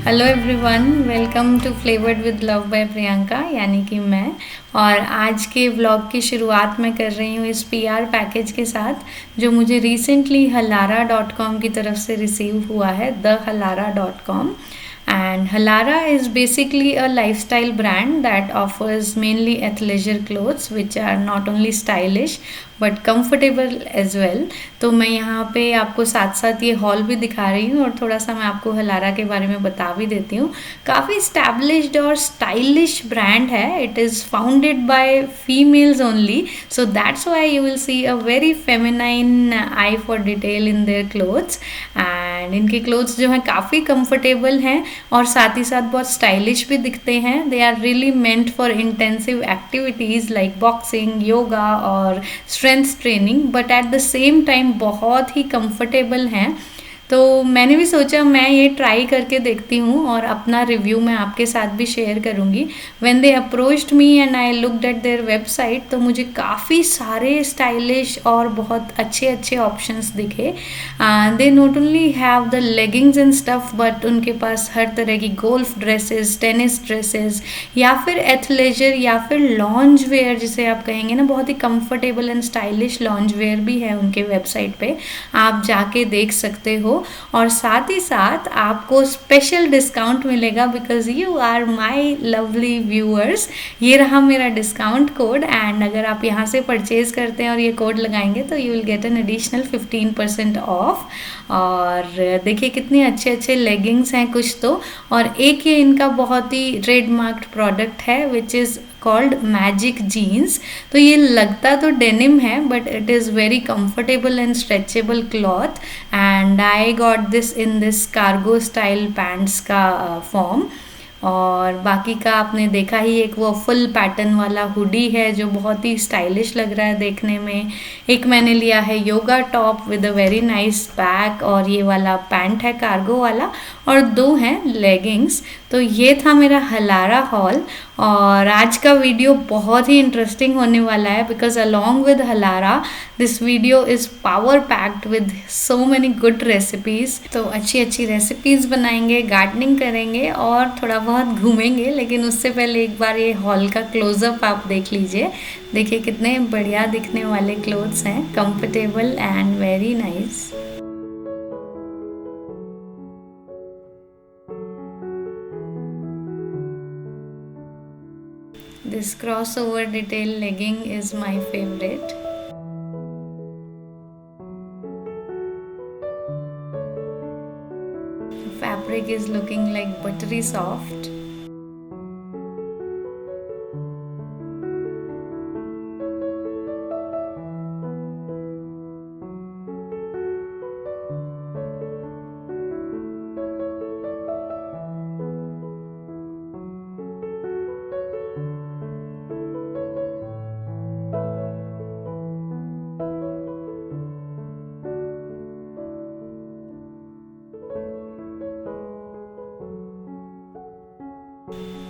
Hello everyone, welcome to Flavoured with Love by Priyanka, यानी कि मैं। और आज के व्लॉग की शुरुआत मैं कर रही हूँ इस पीआर पैकेज के साथ जो मुझे रिसेंटली हलारा.com की तरफ से रिसीव हुआ है, thehalara.com। And Halara is basically a lifestyle brand that offers mainly athleisure clothes which are not only stylish but comfortable as well. तो मैं यहाँ पे आपको साथ साथ ये हॉल भी दिखा रही हूँ और थोड़ा सा मैं आपको हलारा के बारे में बता भी देती हूँ। काफ़ी इस्टेब्लिश्ड और स्टाइलिश ब्रांड है। It is founded by females only, so that's why you will C a very feminine I for detail in their clothes. And इनके क्लोथ्स जो हैं काफ़ी कंफर्टेबल हैं और साथ ही साथ बहुत स्टाइलिश भी दिखते हैं। They are really meant for intensive activities like boxing, yoga और strength training, but at the same time बहुत ही कंफर्टेबल हैं। तो मैंने भी सोचा मैं ये ट्राई करके देखती हूँ और अपना रिव्यू मैं आपके साथ भी शेयर करूँगी। When they approached me and I looked at their website, तो मुझे काफ़ी सारे स्टाइलिश और बहुत अच्छे अच्छे ऑप्शंस दिखे। They not only have the leggings and stuff, but उनके पास हर तरह की गोल्फ ड्रेसेस, टेनिस ड्रेसेस या फिर एथलेजर या फिर लॉन्ज वेयर जिसे आप कहेंगे ना, बहुत ही comfortable and stylish lounge wear भी है उनके वेबसाइट पे, आप जाके देख सकते हो। और साथ ही साथ आपको स्पेशल डिस्काउंट मिलेगा because you are my lovely viewers. ये रहा मेरा डिस्काउंट कोड, एंड अगर आप यहाँ से परचेज करते हैं और ये कोड लगाएंगे तो you will get an additional 15% of. और देखिए कितने अच्छे अच्छे लेगिंग्स हैं कुछ तो, और एक ये इनका बहुत ही ट्रेडमार्क्ड प्रोडक्ट है which is called magic jeans. तो ये लगता तो डेनिम है but it is very comfortable and stretchable cloth, and I got this in this cargo style pants का फॉर्म। और बाकी का आपने देखा ही, एक वो फुल पैटर्न वाला हुडी है जो बहुत ही स्टाइलिश लग रहा है देखने में। एक मैंने लिया है yoga top with a very nice back, और ये वाला पैंट है कार्गो वाला, और दो हैं लेगिंग्स। तो ये था मेरा हलारा हॉल। और आज का वीडियो बहुत ही इंटरेस्टिंग होने वाला है because along with Halara this video is power packed with so many good recipes. तो अच्छी अच्छी रेसिपीज़ बनाएंगे, गार्डनिंग करेंगे और थोड़ा बहुत घूमेंगे। लेकिन उससे पहले एक बार ये हॉल का क्लोजअप आप देख लीजिए। देखिए कितने बढ़िया दिखने वाले क्लोथ्स हैं, comfortable and very nice. This crossover detail legging is my favorite. The fabric is looking like buttery soft.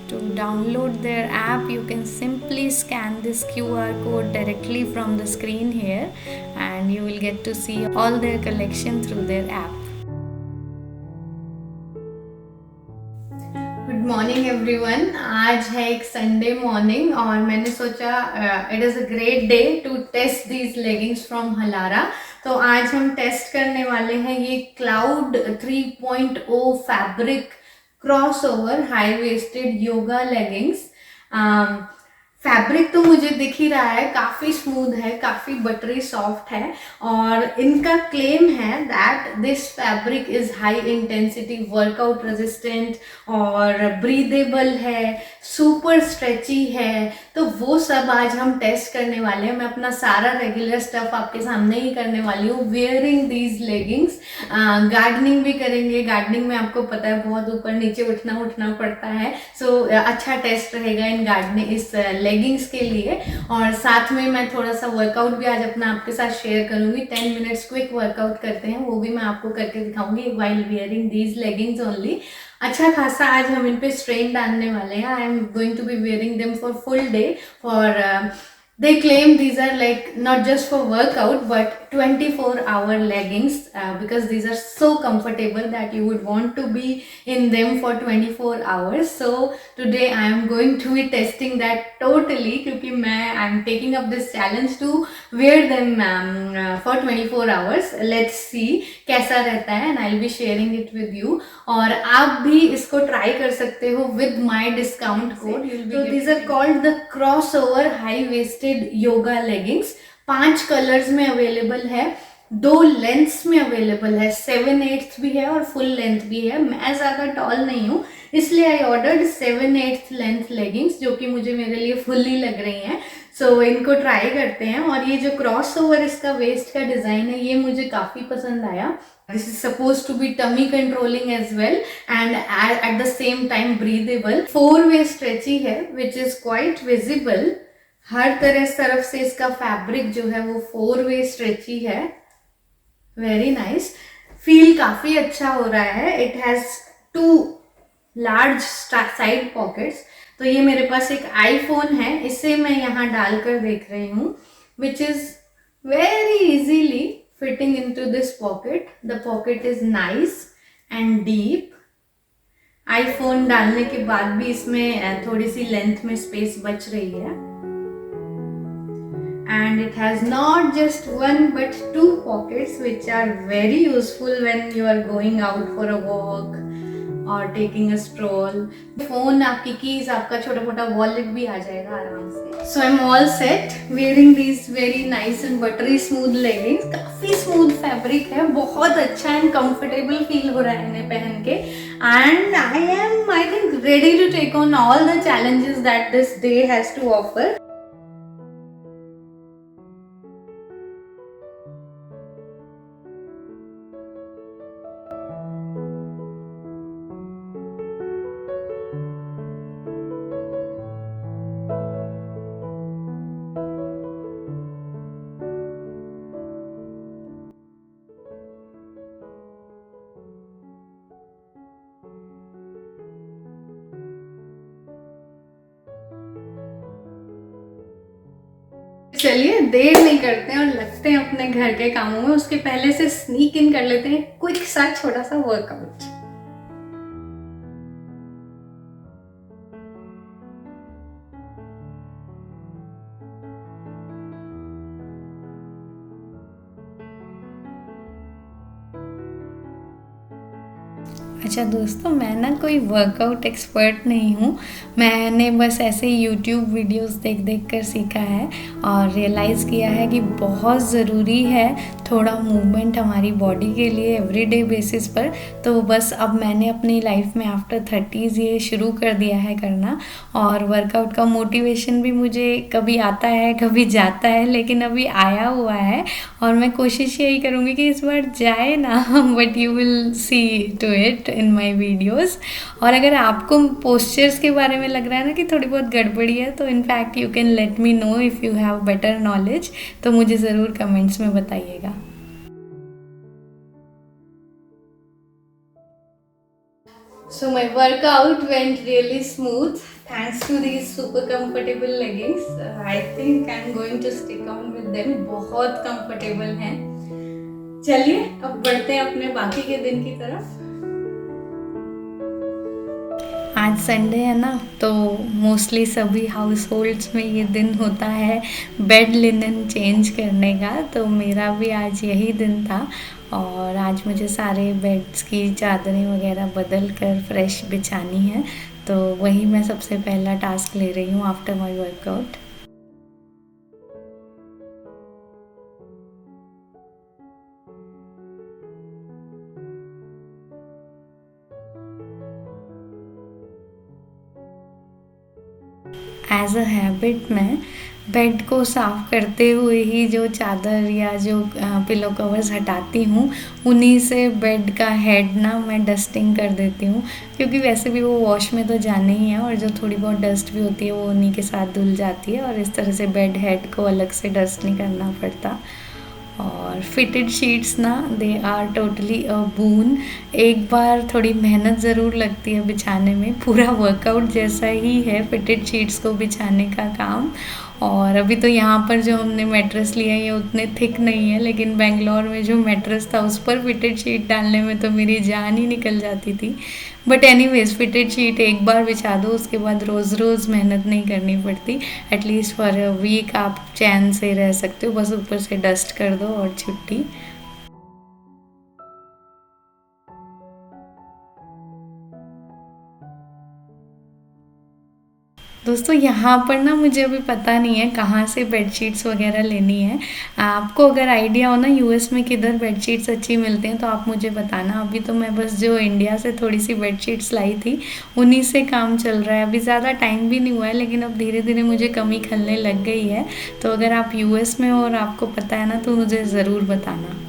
To download their app, you can simply scan this QR code directly from the screen here, and you will get to see all their collection through their app. Good morning everyone. आज है एक Sunday morning और मैंने सोचा it is a great day to test these leggings from Halara. तो आज हम test करने वाले हैं ये cloud 3.0 fabric crossover high waisted yoga leggings. Fabric तो मुझे दिख ही रहा है, काफ़ी स्मूथ है, काफ़ी बटरी सॉफ्ट है, और इनका क्लेम है that this fabric is high intensity workout resistant और ब्रीदेबल है, सुपर स्ट्रेची है। तो वो सब आज हम टेस्ट करने वाले हैं। मैं अपना सारा रेगुलर स्टफ आपके सामने ही करने वाली हूँ वेयरिंग दीज लेगिंग्स। गार्डनिंग भी करेंगे। गार्डनिंग में आपको पता है बहुत ऊपर नीचे उठना पड़ता है, सो अच्छा टेस्ट रहेगा इन गार्डनिंग इस लेगिंग्स के लिए। और साथ में मैं थोड़ा सा वर्कआउट भी आज अपना आपके साथ शेयर करूंगी। 10 मिनट्स क्विक वर्कआउट करते हैं, वो भी मैं आपको करके दिखाऊंगी while wearing these leggings only. अच्छा खासा आज हम इन पे स्ट्रेन डालने वाले हैं। I am going to be wearing them for full day for They claim these are like not just for workout but 24-hour leggings, because these are so comfortable that you would want to be in them for 24 hours. So today I am going to be testing that totally, because I am taking up this challenge to wear them for 24 hours. Let's see कैसा रहता है, and I'll be sharing it with you. और आप भी इसको try कर सकते हो with my discount code. So these are called the crossover high waisted yoga leggings. 5 colours में अवेलेबल है, 2 लेंथ्स में अवेलेबल है, 7/8 भी है और फुल लेंथ भी है. मैं ज़्यादा टॉल नहीं हूँ, इसलिए आई ऑर्डर्ड 7/8 लेंथ लेगिंग्स, जो कि मुझे मेरे लिए फुल्ली लग रही हैं. सो इनको ट्राई करते हैं. और ये जो क्रॉस ओवर इसका वेस्ट का डिज़ाइन है, ये मुझे काफ़ी पसंद आया. This is supposed to be tummy controlling as well and at the same time breathable. 4-way stretchy है which is quite visible. हर तरफ से इसका फैब्रिक जो है वो 4-way stretchy है. Very nice. फील काफ़ी अच्छा हो रहा है. It has 2 large side pockets. तो ये मेरे पास एक iPhone है, इसे मैं यहाँ डालकर देख रही हूँ, which is very easily fitting into this pocket. The pocket is nice and deep. iPhone डालने के बाद भी इसमें थोड़ी सी लेंथ में स्पेस बच रही है. And it has not just 1 but 2 pockets, which are very useful when you are going out for a walk और टेकिंग अ स्ट्रोल. फोन, आपकी कीज, आपका छोटा मोटा वॉलेट भी आ जाएगा आराम से. So I am all set wearing these very nice and buttery smooth leggings. काफ़ी स्मूथ फैब्रिक है, बहुत अच्छा एंड कंफर्टेबल फील हो रहा है इन्हें पहन के. And I think ready to take on all the challenges that this day has to offer. चलिए देर नहीं करते हैं और लगते हैं अपने घर के कामों में. उसके पहले से स्नीक इन कर लेते हैं क्विक सा छोटा सा वर्कआउट. अच्छा दोस्तों, मैं ना कोई वर्कआउट एक्सपर्ट नहीं हूँ. मैंने बस ऐसे यूट्यूब वीडियोस देख देख कर सीखा है और रियलाइज़ किया है कि बहुत ज़रूरी है थोड़ा मूवमेंट हमारी बॉडी के लिए एवरीडे बेसिस पर. तो बस अब मैंने अपनी लाइफ में आफ्टर 30s ये शुरू कर दिया है करना. और वर्कआउट का मोटिवेशन भी मुझे कभी आता है कभी जाता है, लेकिन अभी आया हुआ है और मैं कोशिश यही करूँगी कि इस बार जाए ना. But you will see to it in my videos. और अगर आपको पोस्चर्स के बारे में लग रहा है ना कि थोड़ी बहुत गड़बड़ी है, तो in fact you can let me know if you have better knowledge. तो मुझे ज़रूर कमेंट्स में बताइएगा. So my workout went really smooth thanks to these super comfortable leggings. I think I'm going to stick on with them. बहुत comfortable हैं. चलिए अब बढ़ते हैं अपने बाकी के दिन की तरफ. आज संडे है ना, तो मोस्टली सभी हाउस होल्ड्स में ये दिन होता है बेड लिनन चेंज करने का. तो मेरा भी आज यही दिन था और आज मुझे सारे बेड्स की चादरें वगैरह बदल कर फ्रेश बिछानी है. तो वही मैं सबसे पहला टास्क ले रही हूँ after my workout. As a habit मैं बेड को साफ़ करते हुए ही जो चादर या जो पिलो कवर्स हटाती हूँ, उन्हीं से बेड का हेड ना मैं डस्टिंग कर देती हूँ, क्योंकि वैसे भी वो वॉश में तो जाने ही है और जो थोड़ी बहुत डस्ट भी होती है वो उन्हीं के साथ धुल जाती है और इस तरह से बेड हेड को अलग से डस्ट नहीं करना पड़ता. और फिटेड शीट्स ना, दे आर टोटली अ बून. एक बार थोड़ी मेहनत ज़रूर लगती है बिछाने में, पूरा वर्कआउट जैसा ही है फिटेड शीट्स को बिछाने का काम. और अभी तो यहाँ पर जो हमने मैट्रेस लिया है ये उतने थिक नहीं है, लेकिन बेंगलोर में जो मैट्रेस था उस पर फिटेड शीट डालने में तो मेरी जान ही निकल जाती थी। बट एनीवेज फिटेड शीट एक बार बिछा दो, उसके बाद रोज़ रोज़ मेहनत नहीं करनी पड़ती। एटलीस्ट फॉर अ वीक आप चैन से रह सकते हो, बस ऊपर से डस्ट कर दो और छुट्टी। दोस्तों यहाँ पर ना मुझे अभी पता नहीं है कहाँ से बेडशीट्स वगैरह लेनी है। आपको अगर आइडिया हो ना यूएस में किधर बेडशीट्स अच्छी मिलती हैं तो आप मुझे बताना। अभी तो मैं बस जो इंडिया से थोड़ी सी बेडशीट्स लाई थी उन्हीं से काम चल रहा है। अभी ज़्यादा टाइम भी नहीं हुआ है, लेकिन अब धीरे धीरे मुझे कमी खलने लग गई है। तो अगर आप यूएस में हो और आपको पता है ना तो मुझे ज़रूर बताना।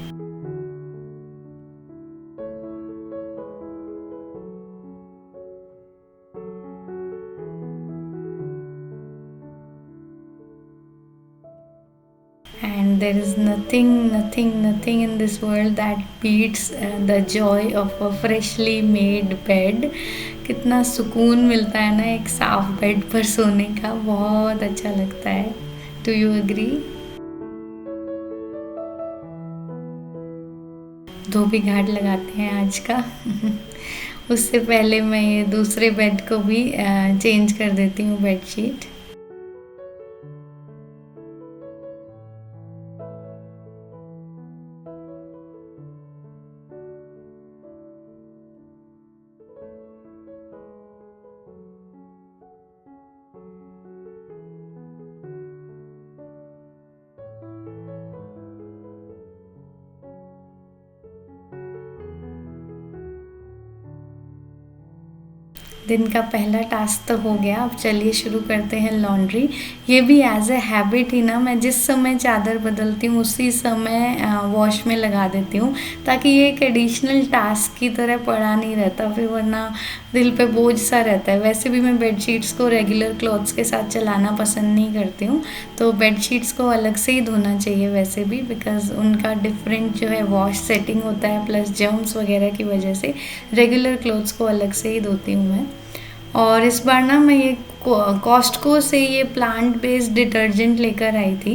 And there is nothing in this world that beats the joy of a freshly made bed. कितना सुकून मिलता है ना एक साफ बेड पर सोने का, बहुत अच्छा लगता है। Do you agree? धोबी घाट लगाते हैं आज का। उससे पहले मैं ये दूसरे बेड को भी चेंज कर देती हूँ बेडशीट। दिन का पहला टास्क तो हो गया। अब चलिए शुरू करते हैं लॉन्ड्री। ये भी एज ए हैबिट ही ना, मैं जिस समय चादर बदलती हूँ उसी समय वॉश में लगा देती हूँ, ताकि ये एक एडिशनल टास्क की तरह पड़ा नहीं रहता, फिर वरना दिल पे बोझ सा रहता है। वैसे भी मैं बेडशीट्स को रेगुलर क्लॉथ्स के साथ चलाना पसंद नहीं करती हूँ, तो बेडशीट्स को अलग से ही धोना चाहिए वैसे भी, बिकॉज़ उनका डिफरेंट जो है वॉश सेटिंग होता है, प्लस जर्म्स वगैरह की वजह से रेगुलर क्लॉथ्स को अलग से ही धोती हूँ मैं। और इस बार ना मैं ये कॉस्टको से ये प्लांट बेस्ड डिटर्जेंट लेकर आई थी।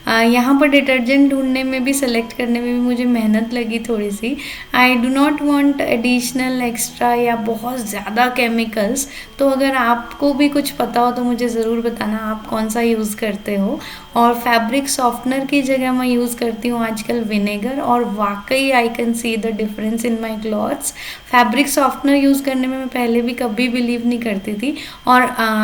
यहाँ पर डिटर्जेंट ढूंढने में भी, सेलेक्ट करने में भी मुझे मेहनत लगी थोड़ी सी। I do not want additional extra या बहुत ज़्यादा केमिकल्स। तो अगर आपको भी कुछ पता हो तो मुझे ज़रूर बताना आप कौन सा यूज़ करते हो। और फैब्रिक सॉफ्टनर की जगह मैं यूज़ करती हूँ आजकल विनेगर, और वाकई I can see the difference in my clothes. Fabric softener use करने में मैं पहले भी कभी बिलीव नहीं करती थी, और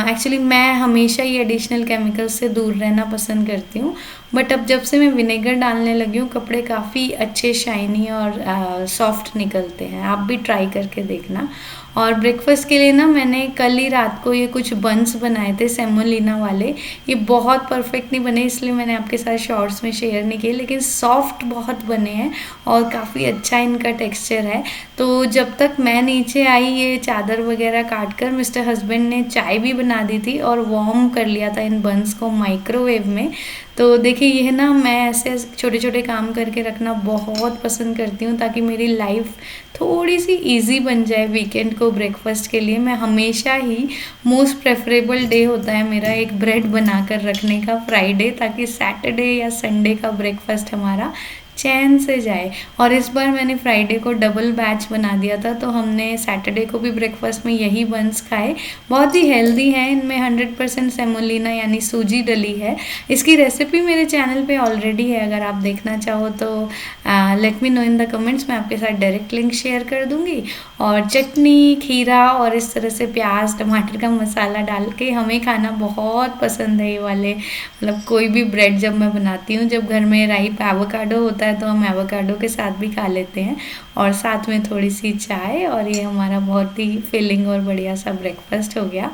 एक्चुअली मैं हमेशा ही एडिशनल केमिकल्स से दूर रहना पसंद करती हूँ। बट अब जब से मैं विनेगर डालने लगी हूँ कपड़े काफ़ी अच्छे शाइनी और सॉफ्ट निकलते हैं। आप भी ट्राई करके देखना। और ब्रेकफास्ट के लिए ना मैंने कल ही रात को ये कुछ बंस बनाए थे सेमोलिना वाले। ये बहुत परफेक्ट नहीं बने, इसलिए मैंने आपके साथ शॉर्ट्स में शेयर नहीं किए, लेकिन सॉफ्ट बहुत बने हैं और काफ़ी अच्छा इनका टेक्सचर है। तो जब तक मैं नीचे आई ये चादर वगैरह काट कर, मिस्टर हस्बैंड ने चाय भी बना दी थी और वार्म कर लिया था इन बंस को माइक्रोवेव में। तो देखिए ये ना, मैं ऐसे छोटे छोटे काम करके रखना बहुत पसंद करती हूँ, ताकि मेरी लाइफ थोड़ी सी इजी बन जाए। वीकेंड को ब्रेकफास्ट के लिए मैं हमेशा ही, मोस्ट प्रेफरेबल डे होता है मेरा एक ब्रेड बना कर रखने का, फ्राइडे, ताकि सैटरडे या संडे का ब्रेकफास्ट हमारा चैन से जाए। और इस बार मैंने फ्राइडे को डबल बैच बना दिया था, तो हमने सैटरडे को भी ब्रेकफास्ट में यही बंस खाए। बहुत ही हेल्दी है, इनमें 100% सेमोलिना यानी सूजी डली है। इसकी रेसिपी मेरे चैनल पे ऑलरेडी है, अगर आप देखना चाहो तो let me know in the comments, मैं आपके साथ डायरेक्ट लिंक शेयर कर दूँगी। और चटनी, खीरा और इस तरह से प्याज टमाटर का मसाला डाल के हमें खाना बहुत पसंद है ये वाले। मतलब कोई भी ब्रेड जब मैं बनाती हूँ, जब घर में राइप एवोकाडो होता है तो हम एवोकाडो के साथ भी खा लेते हैं, और साथ में थोड़ी सी चाय, और ये हमारा बहुत ही फिलिंग और बढ़िया सा ब्रेकफास्ट हो गया।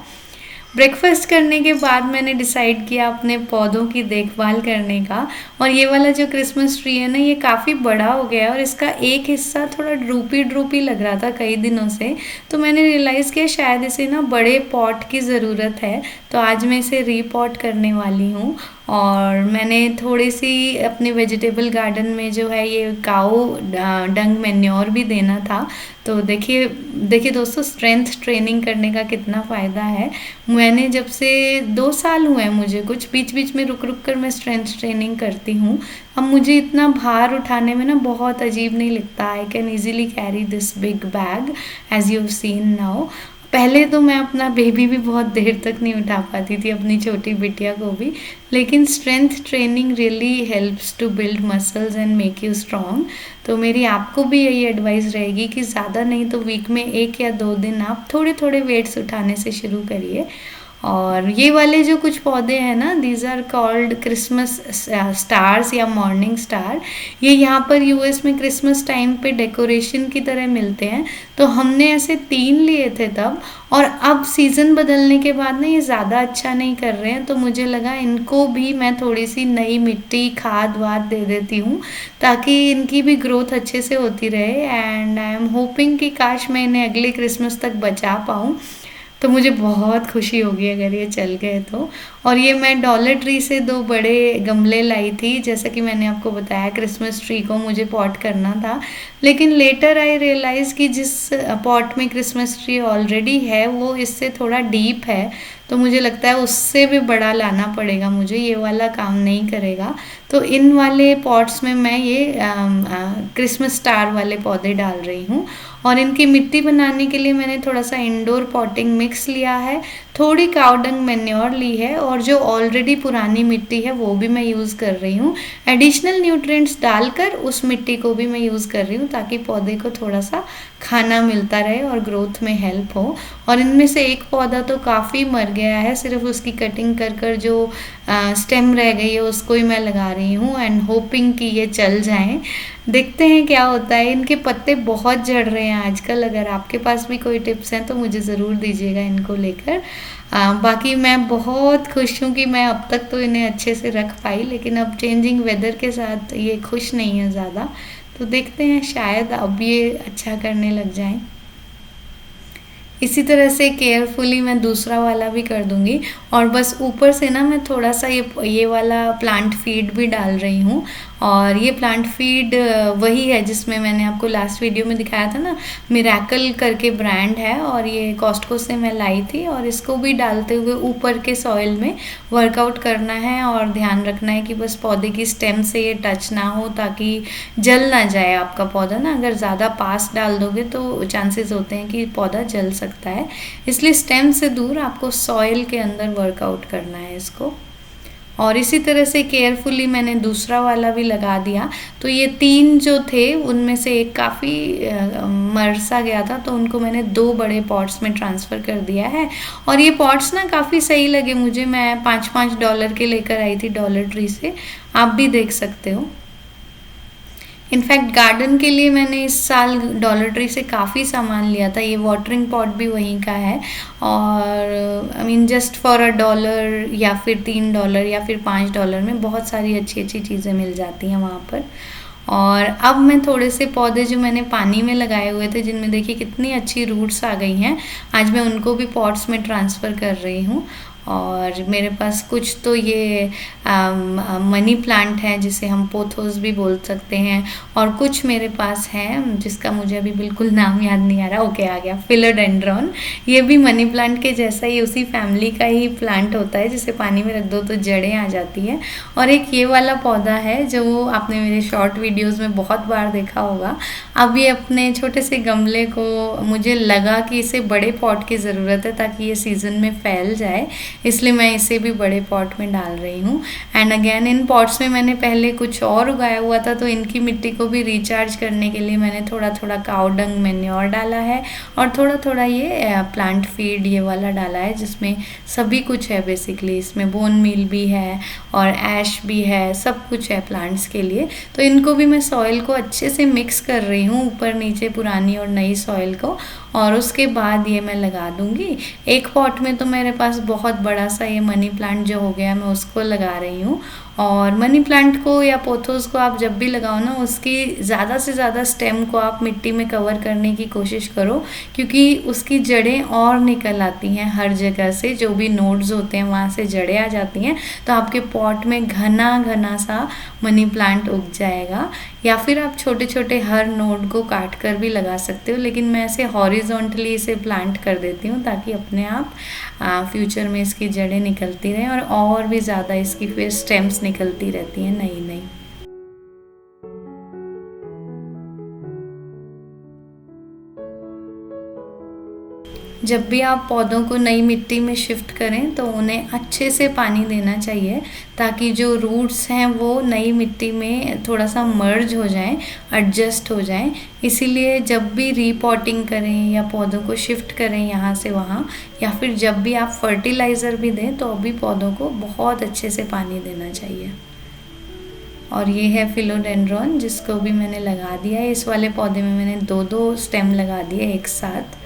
ब्रेकफास्ट करने के बाद मैंने डिसाइड किया अपने पौधों की देखभाल करने का। और ये वाला जो क्रिसमस ट्री है ना, ये काफ़ी बड़ा हो गया है और इसका एक हिस्सा थोड़ा ड्रूपी लग रहा था कई दिनों से। तो मैंने रियलाइज़ किया शायद इसे ना बड़े पॉट की ज़रूरत है, तो आज मैं इसे रीपॉट करने वाली हूँ। और मैंने थोड़ी सी अपने वेजिटेबल गार्डन में जो है ये काऊ डंग मैन्योर भी देना था। तो देखिए देखिए दोस्तों, स्ट्रेंथ ट्रेनिंग करने का कितना फ़ायदा है। मैंने जब से 2 साल हुए हैं मुझे, कुछ बीच बीच में रुक रुक कर मैं स्ट्रेंथ ट्रेनिंग करती हूँ। अब मुझे इतना भार उठाने में ना बहुत अजीब नहीं लगता। I can easily carry this big bag as you have seen now. पहले तो मैं अपना बेबी भी बहुत देर तक नहीं उठा पाती थी, अपनी छोटी बिटिया को भी। लेकिन strength training really helps to build muscles and make you strong. तो मेरी आपको भी यही एडवाइस रहेगी कि ज़्यादा नहीं तो वीक में 1 या 2 दिन आप थोड़े थोड़े वेट्स उठाने से शुरू करिए। और ये वाले जो कुछ पौधे हैं ना, these are called Christmas stars या मॉर्निंग स्टार। ये यहाँ पर यूएस में क्रिसमस टाइम पे डेकोरेशन की तरह मिलते हैं। तो हमने ऐसे 3 लिए थे तब, और अब सीज़न बदलने के बाद ना ये ज़्यादा अच्छा नहीं कर रहे हैं। तो मुझे लगा इनको भी मैं थोड़ी सी नई मिट्टी खाद वाद दे देती हूँ, ताकि इनकी भी ग्रोथ अच्छे से होती रहे। एंड आई एम होपिंग कि काश मैं इन्हें अगले क्रिसमस तक बचा पाऊँ। तो मुझे बहुत खुशी होगी अगर ये चल गए तो। और ये मैं डॉलर ट्री से 2 बड़े गमले लाई थी। जैसा कि मैंने आपको बताया, क्रिसमस ट्री को मुझे पॉट करना था, लेकिन लेटर आई रियलाइज़ कि जिस पॉट में क्रिसमस ट्री ऑलरेडी है वो इससे थोड़ा डीप है। तो मुझे लगता है उससे भी बड़ा लाना पड़ेगा मुझे, ये वाला काम नहीं करेगा। तो इन वाले पॉट्स में मैं ये क्रिसमस स्टार वाले पौधे डाल रही हूँ। और इनकी मिट्टी बनाने के लिए मैंने थोड़ा सा इंडोर पॉटिंग मिक्स लिया है, थोड़ी काउडंग मैन्योर ली है, और जो ऑलरेडी पुरानी मिट्टी है वो भी मैं यूज़ कर रही हूँ। एडिशनल न्यूट्रिएंट्स डालकर उस मिट्टी को भी मैं यूज़ कर रही हूँ, ताकि पौधे को थोड़ा सा खाना मिलता रहे और ग्रोथ में हेल्प हो। और इनमें से एक पौधा तो काफ़ी मर गया है, सिर्फ उसकी कटिंग कर कर जो स्टेम रह गई है उसको ही मैं लगा रही हूँ, एंड होपिंग कि ये चल जाएं। देखते हैं क्या होता है। इनके पत्ते बहुत झड़ रहे हैं आजकल। अगर आपके पास भी कोई टिप्स हैं तो मुझे ज़रूर दीजिएगा इनको लेकर। बाकी मैं बहुत खुश हूँ कि मैं अब तक तो इन्हें अच्छे से रख पाई, लेकिन अब चेंजिंग वेदर के साथ ये खुश नहीं है ज़्यादा। तो देखते हैं, शायद अब ये अच्छा करने लग जाएं। इसी तरह से केयरफुली मैं दूसरा वाला भी कर दूंगी। और बस ऊपर से ना मैं थोड़ा सा ये वाला प्लांट फीड भी डाल रही हूँ। और ये प्लांट फीड वही है जिसमें मैंने आपको लास्ट वीडियो में दिखाया था ना, मिरेकल करके ब्रांड है, और ये कॉस्टको से मैं लाई थी। और इसको भी डालते हुए ऊपर के सॉइल में वर्कआउट करना है, और ध्यान रखना है कि बस पौधे की स्टेम से ये टच ना हो, ताकि जल ना जाए आपका पौधा ना। अगर ज़्यादा पास डाल दोगे तो चांसेस होते हैं कि पौधा जल सकता है। इसलिए स्टेम से दूर आपको सॉइल के अंदर वर्कआउट करना है इसको। और इसी तरह से केयरफुली मैंने दूसरा वाला भी लगा दिया। तो ये 3 जो थे उनमें से एक काफ़ी मर सा गया था, तो उनको मैंने 2 बड़े पॉट्स में ट्रांसफ़र कर दिया है। और ये पॉट्स ना काफ़ी सही लगे मुझे, मैं $5-5 के लेकर आई थी डॉलर ट्री से, आप भी देख सकते हो। इनफैक्ट गार्डन के लिए मैंने इस साल डॉलर ट्री से काफ़ी सामान लिया था। ये वाटरिंग पॉट भी वहीं का है, और आई मीन जस्ट फॉर $1 या फिर $3 या फिर $5 में बहुत सारी अच्छी अच्छी चीज़ें मिल जाती हैं वहाँ पर। और अब मैं थोड़े से पौधे जो मैंने पानी में लगाए हुए थे, जिनमें देखिए कितनी अच्छी रूट्स आ गई हैं, आज मैं उनको भी पॉट्स में ट्रांसफ़र कर रही हूँ। और मेरे पास कुछ तो ये मनी प्लांट है जिसे हम पोथोस भी बोल सकते हैं, और कुछ मेरे पास है जिसका मुझे अभी बिल्कुल नाम याद नहीं आ रहा। ओके, आ गया, फिलोडेंड्रॉन। ये भी मनी प्लांट के जैसा ही, उसी फैमिली का ही प्लांट होता है, जिसे पानी में रख दो तो जड़ें आ जाती हैं। और एक ये वाला पौधा है जो आपने मेरे शॉर्ट वीडियोज़ में बहुत बार देखा होगा। अब ये अपने छोटे से गमले को मुझे लगा कि इसे बड़े पॉट की ज़रूरत है, ताकि ये सीज़न में फैल जाए, इसलिए मैं इसे भी बड़े पॉट में डाल रही हूँ। एंड अगेन इन पॉट्स में मैंने पहले कुछ और उगाया हुआ था, तो इनकी मिट्टी को भी रिचार्ज करने के लिए मैंने थोड़ा थोड़ा काऊ डंग मैन्योर डाला है, और थोड़ा थोड़ा ये प्लांट फीड ये वाला डाला है, जिसमें सभी कुछ है बेसिकली। इसमें बोन मील भी है और ऐश भी है, सब कुछ है प्लांट्स के लिए। तो इनको भी मैं सॉइल को अच्छे से मिक्स कर रही हूँ, ऊपर नीचे पुरानी और नई सॉइल को, और उसके बाद ये मैं लगा दूँगी। एक पॉट में तो मेरे पास बहुत बड़ा सा ये मनी प्लांट जो हो गया, मैं उसको लगा रही हूँ। और मनी प्लांट को या पोथोस को आप जब भी लगाओ ना, उसकी ज़्यादा से ज़्यादा स्टेम को आप मिट्टी में कवर करने की कोशिश करो, क्योंकि उसकी जड़ें और निकल आती हैं हर जगह से, जो भी नोड्स होते हैं वहाँ से जड़ें आ जाती हैं, तो आपके पॉट में घना घना सा मनी प्लांट उग जाएगा। या फिर आप छोटे छोटे हर नोड को काट कर भी लगा सकते हो, लेकिन मैं ऐसे हॉरिजॉन्टली इसे प्लांट कर देती हूँ ताकि अपने आप फ्यूचर में इसकी जड़ें निकलती रहें और भी ज़्यादा इसकी फिर स्टेम्स निकलती रहती हैं नई नई। जब भी आप पौधों को नई मिट्टी में शिफ्ट करें तो उन्हें अच्छे से पानी देना चाहिए, ताकि जो रूट्स हैं वो नई मिट्टी में थोड़ा सा मर्ज हो जाएं, एडजस्ट हो जाएं। इसीलिए जब भी रीपॉटिंग करें या पौधों को शिफ्ट करें यहाँ से वहाँ, या फिर जब भी आप फर्टिलाइज़र भी दें, तो अभी पौधों को बहुत अच्छे से पानी देना चाहिए। और ये है फिलोडेंड्रॉन, जिसको भी मैंने लगा दिया है। इस वाले पौधे में मैंने 2-2 स्टेम लगा दिए एक साथ,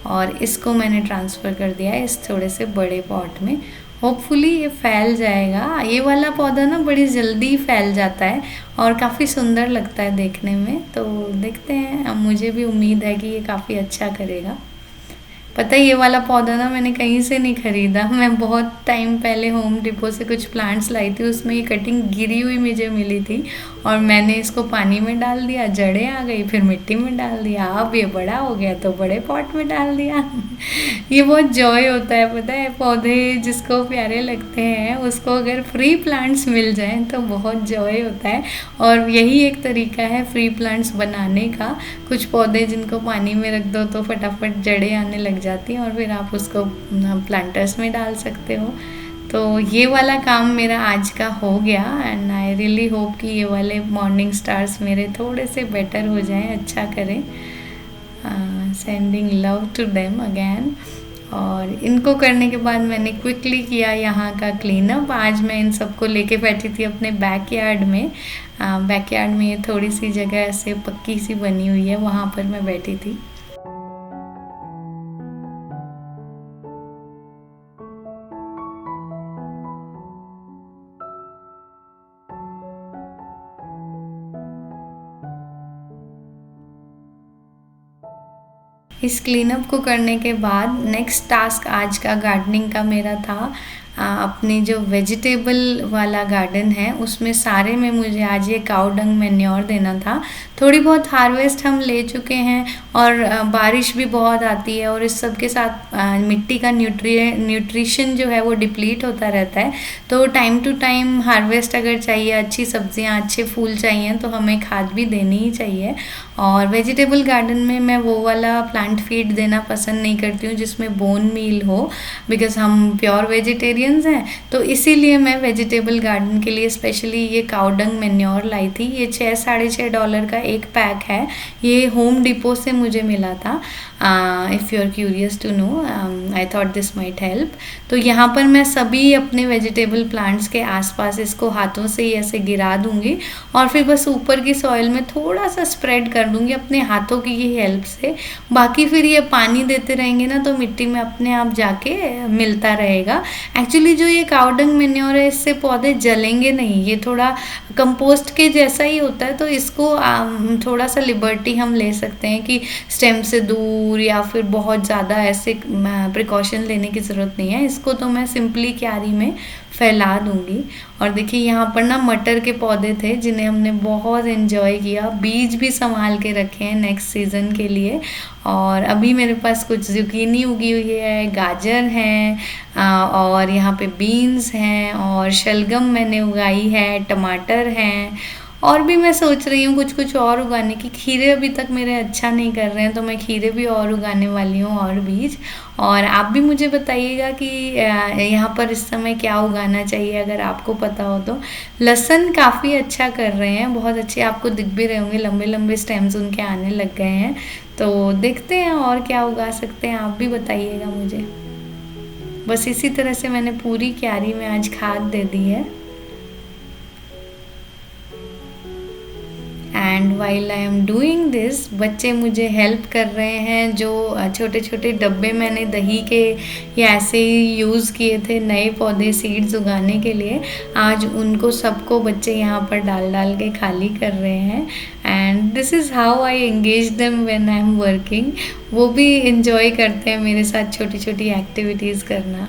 और इसको मैंने ट्रांसफ़र कर दिया है इस थोड़े से बड़े पॉट में। होपफुली ये फैल जाएगा। ये वाला पौधा ना बड़ी जल्दी फैल जाता है और काफ़ी सुंदर लगता है देखने में, तो देखते हैं। अब मुझे भी उम्मीद है कि ये काफ़ी अच्छा करेगा। पता है, ये वाला पौधा ना मैंने कहीं से नहीं ख़रीदा। मैं बहुत टाइम पहले होम डिपो से कुछ प्लांट्स लाई थी, उसमें ये कटिंग गिरी हुई मुझे मिली थी, और मैंने इसको पानी में डाल दिया, जड़ें आ गई, फिर मिट्टी में डाल दिया, अब ये बड़ा हो गया तो बड़े पॉट में डाल दिया। ये बहुत जॉय होता है, पता है। पौधे जिसको प्यारे लगते हैं उसको अगर फ्री प्लांट्स मिल जाएं तो बहुत जॉय होता है, और यही एक तरीका है फ्री प्लांट्स बनाने का। कुछ पौधे जिनको पानी में रख दो तो फटाफट जड़ें आने लग जाती हैं, और फिर आप उसको प्लांटर्स में डाल सकते हो। तो ये वाला काम मेरा आज का हो गया, एंड आई रियली होप कि ये वाले मॉर्निंग स्टार्स मेरे थोड़े से बेटर हो जाएं, अच्छा करें। Sending love to them again. और इनको करने के बाद मैंने क्विकली किया यहाँ का क्लीनअप। आज मैं इन सबको लेके बैठी थी अपने बैकयार्ड में। बैकयार्ड में ये थोड़ी सी जगह ऐसे पक्की सी बनी हुई है, वहाँ पर मैं बैठी थी। इस क्लीनअप को करने के बाद नेक्स्ट टास्क आज का गार्डनिंग का मेरा था, अपनी जो वेजिटेबल वाला गार्डन है उसमें सारे में मुझे आज ये काऊ डंग मैन्योर देना था। थोड़ी बहुत हार्वेस्ट हम ले चुके हैं, और बारिश भी बहुत आती है, और इस सब के साथ मिट्टी का न्यूट्रिशन जो है वो डिप्लीट होता रहता है। तो टाइम टू टाइम हार्वेस्ट अगर चाहिए, अच्छी सब्जियां, अच्छे फूल चाहिए, तो हमें खाद भी देनी ही चाहिए। और वेजिटेबल गार्डन में मैं वो वाला प्लांट फीड देना पसंद नहीं करती हूँ जिसमें बोन मील हो, बिकॉज हम प्योर वेजिटेरियंस हैं। तो इसीलिए मैं वेजिटेबल गार्डन के लिए स्पेशली ये काऊ डंग मैन्योर लाई थी। ये $6-6.5 का एक पैक है। ये होम डिपो से मुझे मिला था। If you are curious to know, I thought this might help. तो यहाँ पर मैं सभी अपने वेजिटेबल प्लांट्स के आसपास इसको हाथों से ही ऐसे गिरा दूंगी, और फिर बस ऊपर की सॉइल में थोड़ा सा स्प्रेड कर दूंगी अपने हाथों की ही हेल्प से। बाकी फिर ये पानी देते रहेंगे ना, तो मिट्टी में अपने आप जाके मिलता रहेगा। एक्चुअली जो ये काऊ डंग मैन्योर है, इससे पौधे जलेंगे नहीं, ये थोड़ा कंपोस्ट के जैसा ही होता है। तो इसको थोड़ा सा लिबर्टी हम ले सकते हैं कि स्टेम से दूर या फिर बहुत ज़्यादा ऐसे प्रिकॉशन लेने की ज़रूरत नहीं है। इसको तो मैं सिंपली क्यारी में फैला दूंगी। और देखिए यहाँ पर ना मटर के पौधे थे जिन्हें हमने बहुत एंजॉय किया, बीज भी संभाल के रखे हैं नेक्स्ट सीज़न के लिए। और अभी मेरे पास कुछ जुकीनी उगी हुई है, गाजर हैं, और यहाँ पे बीन्स हैं, और शलगम मैंने उगाई है, टमाटर हैं, और भी मैं सोच रही हूँ कुछ कुछ और उगाने की। खीरे अभी तक मेरे अच्छा नहीं कर रहे हैं, तो मैं खीरे भी और उगाने वाली हूँ, और बीज। और आप भी मुझे बताइएगा कि यहाँ पर इस समय क्या उगाना चाहिए, अगर आपको पता हो तो। लहसुन काफ़ी अच्छा कर रहे हैं, बहुत अच्छे, आपको दिख भी रहे होंगे, लंबे लंबे स्टेम्स उनके आने लग गए हैं। तो देखते हैं और क्या उगा सकते हैं, आप भी बताइएगा मुझे। बस इसी तरह से मैंने पूरी क्यारी में आज खाद दे दी है। And while I am doing this बच्चे मुझे हेल्प कर रहे हैं। जो छोटे छोटे डब्बे मैंने दही के या ऐसे ही यूज़ किए थे नए पौधे सीड्स उगाने के लिए, आज उनको सबको बच्चे यहाँ पर डाल डाल के खाली कर रहे हैं। And this is how I engage them when I am working. वो भी इंजॉय करते हैं मेरे साथ छोटी छोटी एक्टिविटीज़ करना।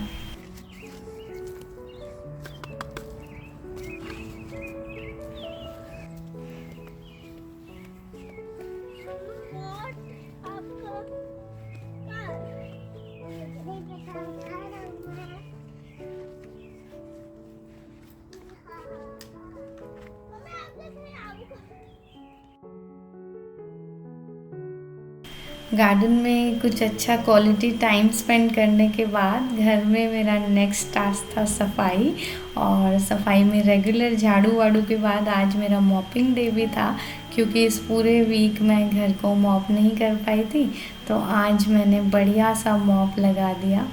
गार्डन में कुछ अच्छा क्वालिटी टाइम स्पेंड करने के बाद घर में मेरा नेक्स्ट टास्क था सफाई। और सफाई में रेगुलर झाड़ू वाड़ू के बाद आज मेरा मॉपिंग डे भी था, क्योंकि इस पूरे वीक मैं घर को मॉप नहीं कर पाई थी, तो आज मैंने बढ़िया सा मॉप लगा दिया।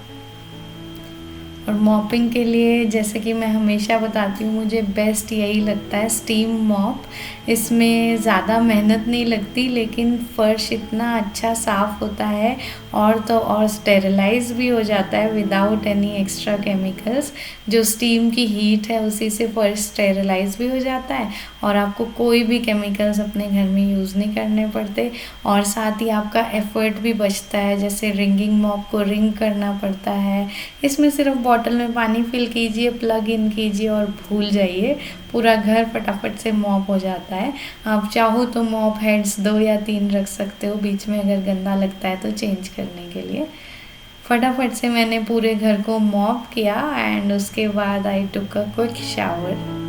और मॉपिंग के लिए जैसे कि मैं हमेशा बताती हूँ, मुझे बेस्ट यही लगता है स्टीम मॉप। इसमें ज़्यादा मेहनत नहीं लगती, लेकिन फ़र्श इतना अच्छा साफ़ होता है और तो और स्टेरिलाइज भी हो जाता है विदाउट एनी एक्स्ट्रा केमिकल्स। जो स्टीम की हीट है उसी से फ़र्श स्टेरिलाइज भी हो जाता है और आपको कोई भी केमिकल्स अपने घर में यूज़ नहीं करने पड़ते। और साथ ही आपका एफ़र्ट भी बचता है, जैसे रिंगिंग मॉप को रिंग करना पड़ता है। इसमें सिर्फ बॉटल में पानी फिल कीजिए, प्लग इन कीजिए और भूल जाइए, पूरा घर फटाफट से मॉप हो जाता है। आप चाहो तो मॉप हेड्स 2 या 3 रख सकते हो बीच में, अगर गंदा लगता है तो चेंज करने के लिए। फटाफट से मैंने पूरे घर को मॉप किया एंड उसके बाद I took a quick shower.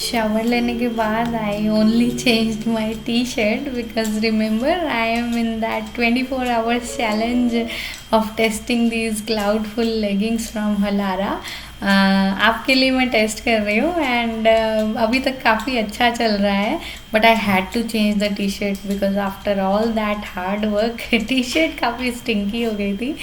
Shower लेने के बाद I only changed my T shirt, because remember I am in that 24 hours challenge of testing these cloudful leggings from Halara. आपके लिए मैं टेस्ट कर रही हूँ एंड अभी तक काफ़ी अच्छा चल रहा है, but I had to change the T shirt because after all that hard work T shirt काफ़ी स्टिंकी हो गई थी।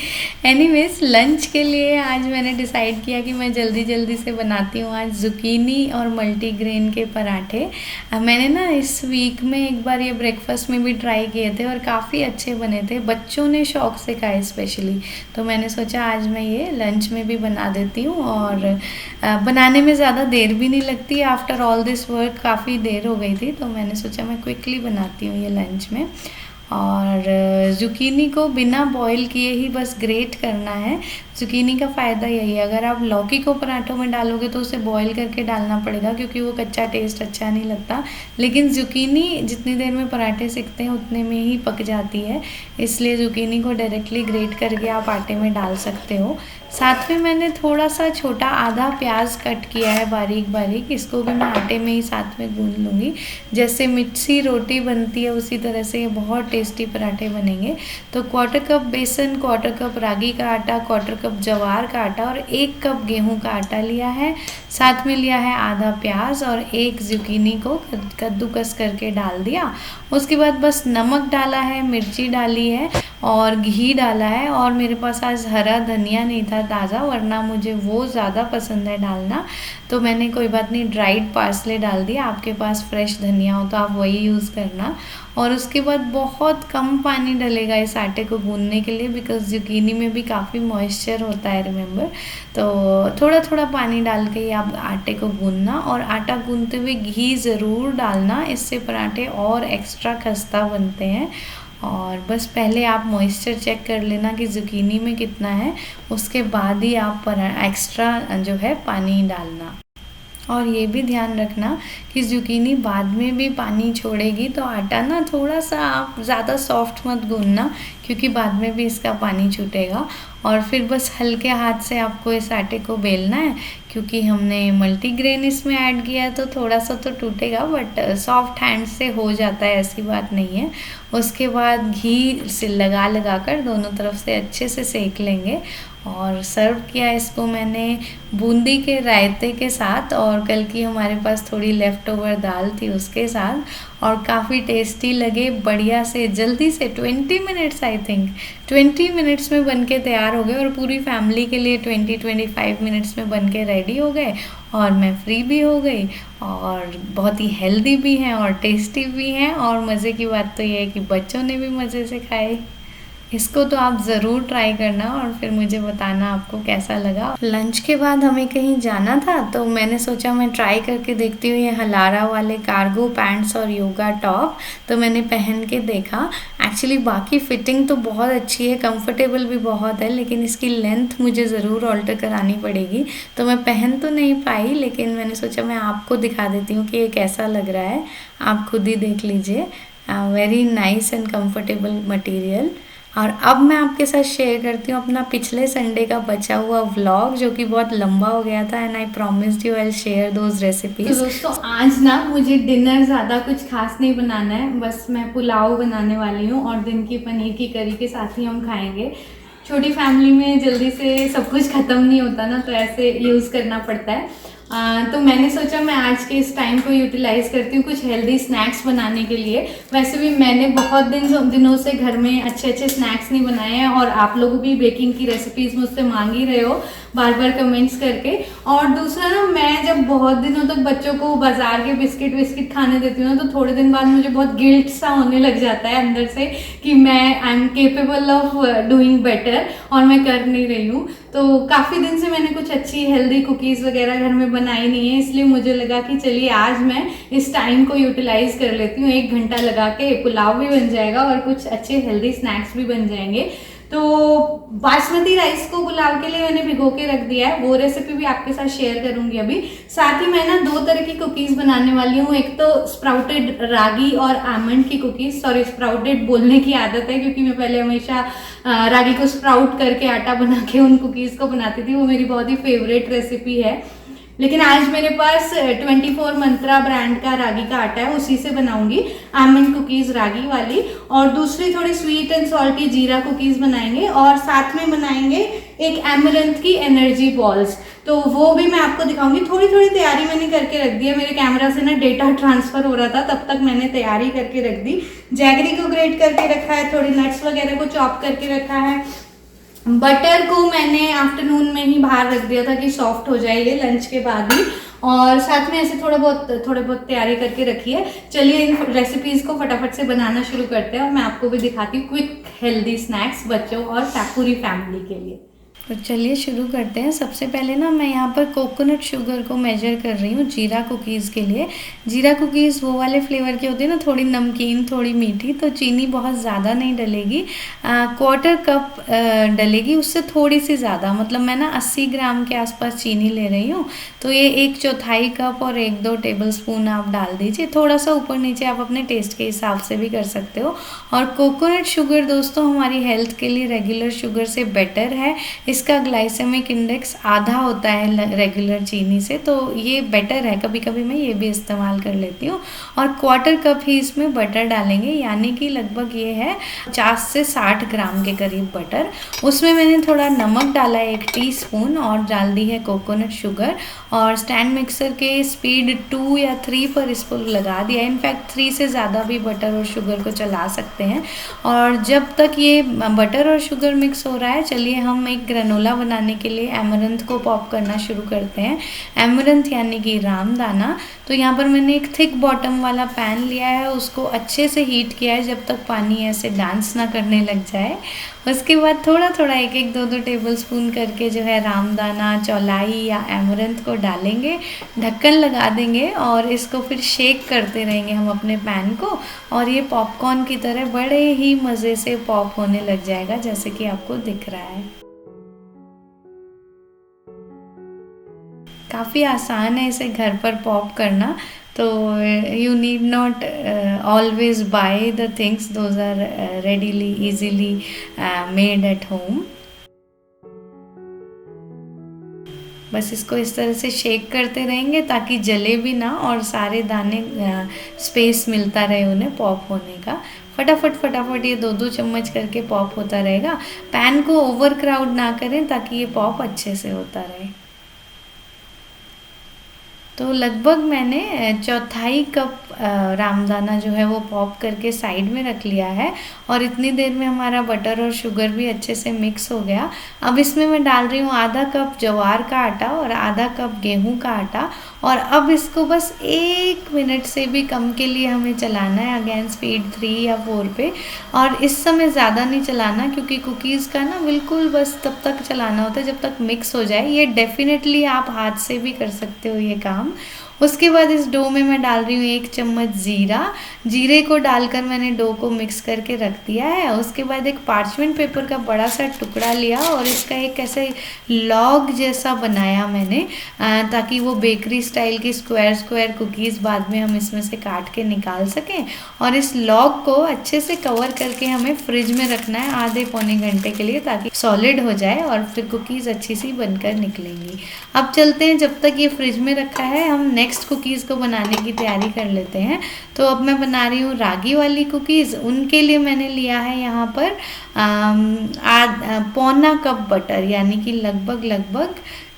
एनीवेज, लंच के लिए आज मैंने डिसाइड किया कि मैं जल्दी जल्दी से बनाती हूँ आज जुकीनी और मल्टीग्रेन के पराठे। मैंने ना इस वीक में एक बार ये ब्रेकफास्ट में भी ट्राई किए थे और काफ़ी अच्छे बने थे, बच्चों ने शौक से खाए स्पेशली, तो मैंने सोचा आज मैं ये लंच में भी बना देती हूँ। और बनाने में ज़्यादा देर भी नहीं लगती, आफ्टर ऑल दिस वर्क काफ़ी देर हो गई थी, तो मैंने सोचा मैं क्विकली बनाती हूँ ये लंच में। और जुकीनी को बिना बॉईल किए ही बस ग्रेट करना है। जुकीनी का फ़ायदा यही है, अगर आप लौकी को पराठों में डालोगे तो उसे बॉईल करके डालना पड़ेगा, क्योंकि वो कच्चा टेस्ट अच्छा नहीं लगता। लेकिन जुकीनी जितनी देर में पराठे सिकते हैं उतने में ही पक जाती है, इसलिए जुकीनी को डायरेक्टली ग्रेट करके आप आटे में डाल सकते हो। साथ में मैंने थोड़ा सा छोटा आधा प्याज कट किया है बारीक बारीक, इसको भी मैं आटे में ही साथ में गूंद लूँगी। जैसे मिस्सी रोटी बनती है उसी तरह से ये बहुत टेस्टी पराठे बनेंगे। तो 1/4 कप बेसन, 1/4 कप रागी का आटा, 1/4 कप जवार का आटा और 1 कप गेहूं का आटा लिया है। साथ में लिया है आधा प्याज और 1 जुकीनी को कद्दूकस करके डाल दिया। उसके बाद बस नमक डाला है, मिर्ची डाली है और घी डाला है। और मेरे पास आज हरा धनिया नहीं था ताज़ा, वरना मुझे वो ज़्यादा पसंद है डालना, तो मैंने कोई बात नहीं ड्राइड पार्सले डाल दिया। आपके पास फ्रेश धनिया हो तो आप वही यूज़ करना। और उसके बाद बहुत कम पानी डलेगा इस आटे को गूंदने के लिए, बिकॉज जुकीनी में भी काफ़ी मॉइस्चर होता है रिमेंबर। तो थोड़ा थोड़ा पानी डाल के ही आप आटे को गूंदना, और आटा गूंदते हुए घी ज़रूर डालना, इससे पराठे और एक्स्ट्रा खस्ता बनते हैं। और बस पहले आप मॉइस्चर चेक कर लेना कि जुकीनी में कितना है, उसके बाद ही आप एक्स्ट्रा जो है पानी डालना। और ये भी ध्यान रखना कि ज़ुकीनी बाद में भी पानी छोड़ेगी, तो आटा ना थोड़ा सा आप ज़्यादा सॉफ्ट मत गूँथना, क्योंकि बाद में भी इसका पानी छूटेगा। और फिर बस हल्के हाथ से आपको इस आटे को बेलना है, क्योंकि हमने मल्टीग्रेन इसमें ऐड किया है तो थोड़ा सा तो टूटेगा, बट सॉफ्ट हैंड से हो जाता है, ऐसी बात नहीं है। उसके बाद घी से लगा कर दोनों तरफ से अच्छे से सेक लेंगे। और सर्व किया इसको मैंने बूंदी के रायते के साथ, और कल की हमारे पास थोड़ी लेफ़्ट ओवर दाल थी उसके साथ, और काफ़ी टेस्टी लगे। बढ़िया से जल्दी से 20 मिनट्स, आई थिंक 20 मिनट्स में बन के तैयार हो गए, और पूरी फैमिली के लिए 20-25 मिनट्स में बन के रेडी हो गए, और मैं फ्री भी हो गई। और बहुत ही हेल्दी भी हैं और टेस्टी भी हैं, और मज़े की बात तो ये है कि बच्चों ने भी मज़े से खाए। इसको तो आप ज़रूर ट्राई करना और फिर मुझे बताना आपको कैसा लगा। लंच के बाद हमें कहीं जाना था, तो मैंने सोचा मैं ट्राई करके देखती हूँ ये हलारा वाले कार्गो पैंट्स और योगा टॉप। तो मैंने पहन के देखा, एक्चुअली बाकी फिटिंग तो बहुत अच्छी है, कंफर्टेबल भी बहुत है, लेकिन इसकी लेंथ मुझे ज़रूर ऑल्टर करानी पड़ेगी। तो मैं पहन तो नहीं पाई, लेकिन मैंने सोचा मैं आपको दिखा देती हूँ कि ये कैसा लग रहा है। आप खुद ही देख लीजिए। Very nice and comfortable material. और अब मैं आपके साथ शेयर करती हूँ अपना पिछले संडे का बचा हुआ व्लॉग, जो कि बहुत लंबा हो गया था, and I promised you I share those recipes. तो दोस्तों आज ना मुझे डिनर ज़्यादा कुछ खास नहीं बनाना है, बस मैं पुलाव बनाने वाली हूँ, और दिन की पनीर की करी के साथ ही हम खाएंगे। छोटी फैमिली में जल्दी से सब कुछ ख़त्म नहीं होता ना, तो ऐसे यूज़ करना पड़ता है। तो मैंने सोचा मैं आज के इस टाइम को यूटिलाइज करती हूँ कुछ हेल्दी स्नैक्स बनाने के लिए। वैसे भी मैंने बहुत दिनों से घर में अच्छे अच्छे स्नैक्स नहीं बनाए हैं, और आप लोग भी बेकिंग की रेसिपीज़ मुझसे मांग ही रहे हो बार बार कमेंट्स करके। और दूसरा ना, मैं जब बहुत दिनों तक बच्चों को बाजार के बिस्किट खाने देती हूँ ना, तो थोड़े दिन बाद मुझे बहुत गिल्ट सा होने लग जाता है अंदर से कि मैं I am capable of doing better, और मैं कर नहीं रही हूँ। तो काफ़ी दिन से मैंने कुछ अच्छी हेल्दी कुकीज़ वगैरह घर में बनाई नहीं है, इसलिए मुझे लगा कि चलिए आज मैं इस टाइम को यूटिलाइज कर लेती हूँ। 1 घंटा लगा के पुलाव भी बन जाएगा और कुछ अच्छे हेल्दी स्नैक्स भी बन जाएंगे। तो बासमती राइस को पुलाव के लिए मैंने भिगो के रख दिया है, वो रेसिपी भी आपके साथ शेयर करूंगी अभी। साथ ही मैं ना 2 तरह की कुकीज़ बनाने वाली हूँ। एक तो स्प्राउटेड रागी और आमंड की कुकीज़, सॉरी स्प्राउटेड बोलने की आदत है, क्योंकि मैं पहले हमेशा रागी को स्प्राउट करके आटा बना के उन कुकीज़ को बनाती थी, वो मेरी बहुत ही फेवरेट रेसिपी है। लेकिन आज मेरे पास 24 मंत्रा ब्रांड का रागी का आटा है, उसी से बनाऊंगी आमंड कुकीज़ रागी वाली, और दूसरी थोड़ी स्वीट एंड सॉल्टी जीरा कुकीज़ बनाएंगे, और साथ में बनाएंगे एक एमरंथ की एनर्जी बॉल्स, तो वो भी मैं आपको दिखाऊंगी। थोड़ी थोड़ी तैयारी मैंने करके रख दी है, मेरे कैमरा से ना डेटा ट्रांसफर हो रहा था, तब तक मैंने तैयारी करके रख दी। जैगरी को ग्रेट करके रखा है, थोड़ी नट्स वगैरह को चॉप करके रखा है। बटर को मैंने आफ्टरनून में ही बाहर रख दिया था कि सॉफ्ट हो जाएगी लंच के बाद ही, और साथ में ऐसे थोड़े बहुत तैयारी करके रखी है। चलिए इन रेसिपीज़ को फटाफट से बनाना शुरू करते हैं, और मैं आपको भी दिखाती हूँ क्विक हेल्दी स्नैक्स बच्चों और पूरी फैमिली के लिए। तो चलिए शुरू करते हैं। सबसे पहले ना मैं यहाँ पर कोकोनट शुगर को मेजर कर रही हूँ जीरा कुकीज़ के लिए। जीरा कुकीज़ वो वाले फ्लेवर की होती है ना, थोड़ी नमकीन थोड़ी मीठी, तो चीनी बहुत ज़्यादा नहीं डलेगी, 1/4 कप डलेगी, उससे थोड़ी सी ज़्यादा, मतलब मैं ना 80 ग्राम के आसपास चीनी ले रही हूँ। तो ये 1/4 कप और 1-2 टेबल स्पून आप डाल दीजिए, थोड़ा सा ऊपर नीचे आप अपने टेस्ट के हिसाब से भी कर सकते हो। और कोकोनट शुगर दोस्तों हमारी हेल्थ के लिए रेगुलर शुगर से बेटर है, इसका ग्लाइसेमिक इंडेक्स आधा होता है रेगुलर चीनी से, तो ये बेटर है। कभी कभी मैं ये भी इस्तेमाल कर लेती हूँ। और 1/4 कप ही इसमें बटर डालेंगे, यानी कि लगभग ये है 50 से 60 ग्राम के करीब बटर। उसमें मैंने थोड़ा नमक डाला है 1 टीस्पून, और डाल दी है कोकोनट शुगर, और स्टैंड मिक्सर के स्पीड 2 या 3 पर इसको लगा दिया। इनफैक्ट 3 से ज़्यादा भी बटर और शुगर को चला सकते हैं। और जब तक ये बटर और शुगर मिक्स हो रहा है, चलिए हम एक ग्रेनोला बनाने के लिए एमरंथ को पॉप करना शुरू करते हैं। एमरंथ यानी कि रामदाना। तो यहाँ पर मैंने एक थिक बॉटम वाला पैन लिया है, उसको अच्छे से हीट किया है जब तक पानी ऐसे डांस ना करने लग जाए। उसके बाद थोड़ा थोड़ा 1-1 2-2 टेबल स्पून करके जो है रामदाना, चौलाई या एमरंथ को डालेंगे, ढक्कन लगा देंगे, और इसको फिर शेक करते रहेंगे हम अपने पैन को, और ये पॉपकॉर्न की तरह बड़े ही मज़े से पॉप होने लग जाएगा, जैसे कि आपको दिख रहा है। काफ़ी आसान है इसे घर पर पॉप करना। तो you need not always buy the things, those are readily easily made at home. बस इसको इस तरह से शेक करते रहेंगे ताकि जले भी ना और सारे दाने स्पेस मिलता रहे उन्हें पॉप होने का। फटाफट फटाफट ये 2-2 चम्मच करके पॉप होता रहेगा। पैन को ओवर क्राउड ना करें ताकि ये पॉप अच्छे से होता रहे। तो लगभग मैंने चौथाई कप रामदाना जो है वो पॉप करके साइड में रख लिया है और इतनी देर में हमारा बटर और शुगर भी अच्छे से मिक्स हो गया। अब इसमें मैं डाल रही हूँ आधा कप ज्वार का आटा और आधा कप गेहूं का आटा और अब इसको बस 1 मिनट से भी कम के लिए हमें चलाना है, अगेन स्पीड 3 या 4 पे। और इस समय ज़्यादा नहीं चलाना क्योंकि कुकीज़ का ना बिल्कुल बस तब तक चलाना होता है जब तक मिक्स हो जाए। ये डेफिनेटली आप हाथ से भी कर सकते हो ये काम। उसके बाद इस डो में मैं डाल रही हूँ 1 चम्मच जीरा। जीरे को डालकर मैंने डो को मिक्स करके रख दिया है। उसके बाद एक पार्चमेंट पेपर का बड़ा सा टुकड़ा लिया और इसका एक ऐसे लॉग जैसा बनाया मैंने, ताकि वो बेकरी स्टाइल की स्क्वायर स्क्वायर कुकीज़ बाद में हम इसमें से काट के निकाल सकें। और इस लॉग को अच्छे से कवर करके हमें फ्रिज में रखना है आधे पौने घंटे के लिए ताकि सॉलिड हो जाए और फिर कुकीज़ अच्छी सी बनकर निकलेंगी। अब चलते हैं, जब तक ये फ्रिज में रखा है हम नेक्स्ट कुकीज़ को बनाने की तैयारी कर लेते हैं। तो अब मैं बना रही हूँ रागी वाली कुकीज़। उनके लिए मैंने लिया है यहाँ पर पौना कप बटर, यानी कि लगभग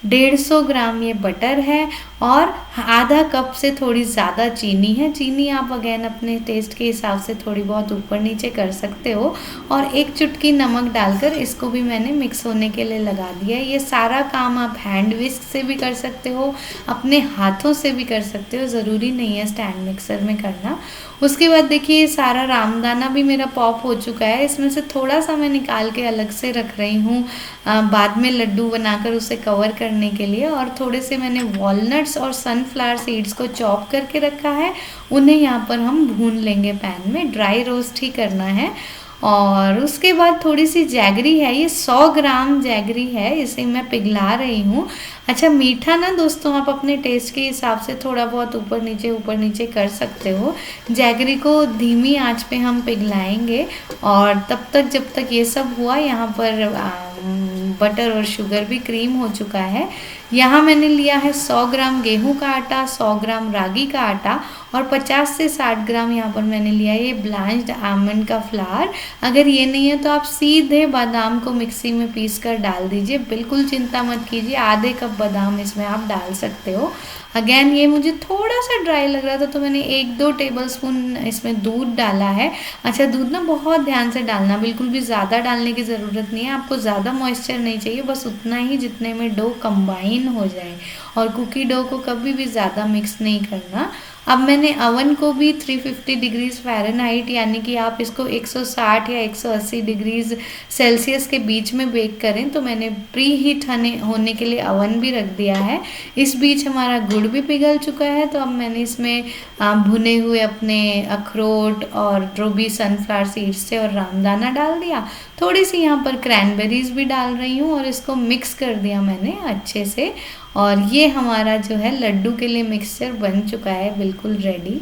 150 ग्राम ये बटर है और आधा कप से थोड़ी ज़्यादा चीनी है। चीनी आप अगेन अपने टेस्ट के हिसाब से थोड़ी बहुत ऊपर नीचे कर सकते हो। और 1 चुटकी नमक डालकर इसको भी मैंने मिक्स होने के लिए लगा दिया है। ये सारा काम आप हैंड विस्क से भी कर सकते हो, अपने हाथों से भी कर सकते हो, ज़रूरी नहीं है स्टैंड मिक्सर में करना। उसके बाद देखिए ये सारा रामदाना भी मेरा पॉप हो चुका है। इसमें से थोड़ा सा मैं निकाल के अलग से रख रही हूँ बाद में लड्डू बनाकर उसे कवर करने के लिए। और थोड़े से मैंने वॉलनट्स और सनफ्लावर सीड्स को चॉप करके रखा है, उन्हें यहाँ पर हम भून लेंगे पैन में, ड्राई रोस्ट ही करना है। और उसके बाद थोड़ी सी जैगरी है, ये 100 ग्राम जैगरी है, इसे मैं पिघला रही हूँ। अच्छा मीठा ना दोस्तों आप अपने टेस्ट के हिसाब से थोड़ा बहुत ऊपर नीचे कर सकते हो। जैगरी को धीमी आंच पे हम पिघलाएंगे और तब तक जब तक ये सब हुआ, यहाँ पर बटर और शुगर भी क्रीम हो चुका है। यहाँ मैंने लिया है 100 ग्राम गेहूं का आटा, 100 ग्राम रागी का आटा और 50 से 60 ग्राम यहाँ पर मैंने लिया है ये ब्लांच्ड आमंड का फ्लावर। अगर ये नहीं है तो आप सीधे बादाम को मिक्सी में पीस कर डाल दीजिए, बिल्कुल चिंता मत कीजिए, आधे कप बादाम इसमें आप डाल सकते हो। अगेन ये मुझे थोड़ा सा ड्राई लग रहा था तो मैंने 1-2 टेबलस्पून इसमें दूध डाला है। अच्छा दूध ना बहुत ध्यान से डालना, बिल्कुल भी ज़्यादा डालने की ज़रूरत नहीं है, आपको ज़्यादा मॉइस्चर नहीं चाहिए, बस उतना ही जितने में डो कंबाइन हो जाए। और कुकी डो को कभी भी ज़्यादा मिक्स नहीं करना। अब मैंने अवन को भी 350 डिग्रीज फ़ारेनहाइट, यानी कि आप इसको 160 या 180 डिग्रीज सेल्सियस के बीच में बेक करें, तो मैंने प्री हीट होने के लिए अवन भी रख दिया है। इस बीच हमारा गुड़ भी पिघल चुका है, तो अब मैंने इसमें भुने हुए अपने अखरोट और जो भी सनफ्लावर सीड्स थे और रामदाना डाल दिया। थोड़ी सी यहाँ पर क्रैनबेरीज भी डाल रही हूँ और इसको मिक्स कर दिया मैंने अच्छे से। और ये हमारा जो है लड्डू के लिए मिक्सचर बन चुका है, बिल्कुल रेडी।